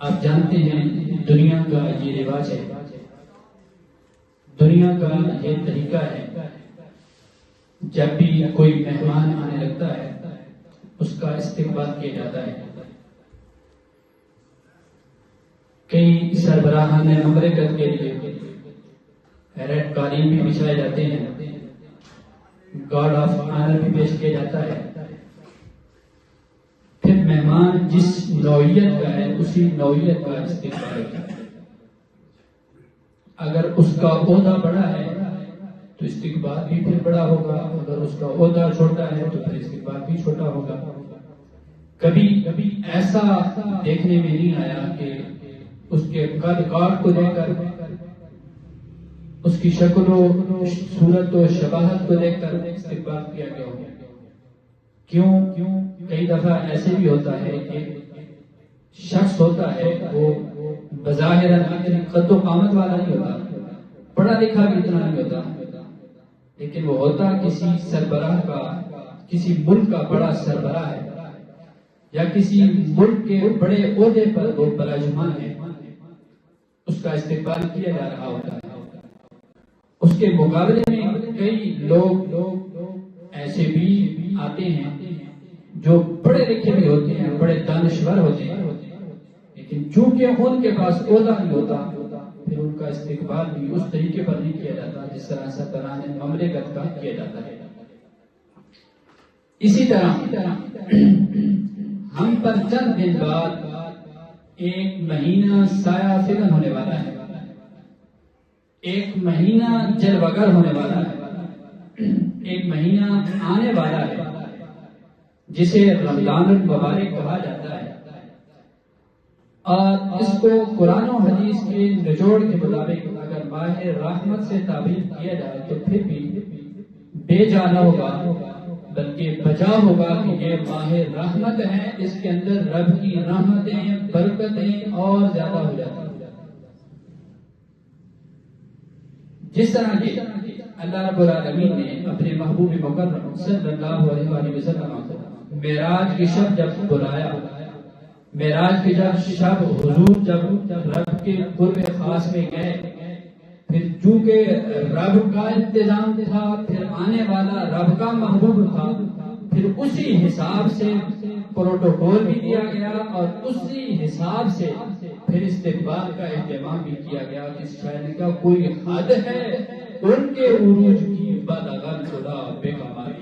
آپ جانتے ہیں دنیا کا یہ رواج ہے، دنیا کا یہ طریقہ ہے، جب بھی کوئی مہمان آنے لگتا ہے اس کا استقبال کیا جاتا ہے۔ کئی سربراہان مملکت کے لیے ریڈ قالین بھی بچھائے جاتے ہیں، گارڈ آف آنر بھی پیش کیا جاتا ہے۔ پھر مہمان جس نوعیت کا ہے اسی نوعیت کا استقبال ہوتا ہے۔ اگر اس کا عہدہ بڑا ہے تو استقبال بھی پھر بڑا ہوگا، اگر اس کا عہدہ چھوٹا ہے تو پھر استقبال بھی چھوٹا ہوگا۔ کبھی ایسا دیکھنے میں نہیں آیا کہ اس کے قد کاٹ کو دیکھ کر، اس کی شکل و صورت و شباہت کو دیکھ کر استقبال کیا گیا ہو۔ کیوں کئی دفعہ ایسے بھی ہوتا ہے کہ شخص ہوتا ہے وہ بظاہر قد و قامت والا نہیں ہوتا، پڑھا لکھا بھی اتنا نہیں ہوتا، لیکن وہ ہوتا کسی سربراہ کا، کسی ملک کا بڑا سربراہ ہے یا کسی ملک کے بڑے عہدے پر وہ براجمان ہے، اس کا استقبال کیا جا رہا ہوتا ہے۔ اس کے مقابلے میں کئی لوگ ایسے بھی آتے ہیں جو پڑھے لکھے بھی ہوتے ہیں، بڑے دانشور ہوتے ہیں، لیکن چونکہ ان کے پاس عہدہ نہیں ہوتا پھر ان کا استقبال بھی اس طریقے پر نہیں کیا جاتا جس طرح سربراہان مملکت کا کیا جاتا ہے۔ اسی طرح ہم پر چند دن بعد ایک مہینہ سایہ فگن ہونے والا ہے، ایک مہینہ جلوگر ہونے والا ہے، ایک مہینہ آنے والا ہے جسے رمضان المبارک کہا جاتا ہے، اور اس کو قرآن و حدیث کے نچوڑ کے مطابق اگر ماہ رحمت سے تعبیر کیا جائے تو پھر بھی بے جانا ہوگا، بلکہ بجا ہوگا کہ یہ ماہ رحمت ہے، اس کے اندر رب کی رحمتیں، برکتیں اور زیادہ ہو جاتی ہیں۔ جس طرح کہ اللہ رب العالمین نے اپنے محبوب مکرم صلی اللہ علیہ وآلہ وسلم کو معراج کی شب جب بلایا، معراج کی جب شب حضور جب رب کے قرب خاص میں گئے، پھر چونکہ رب کا انتظام تھا، پھر آنے والا رب کا محبوب تھا، پھر اسی حساب سے پروٹوکول بھی دیا گیا اور اسی حساب سے پھر استقبال کا اہتمام بھی کیا گیا کہ شاید کا کوئی حد ہے ان کے عروج کی، بلغ الہدی بے کمال۔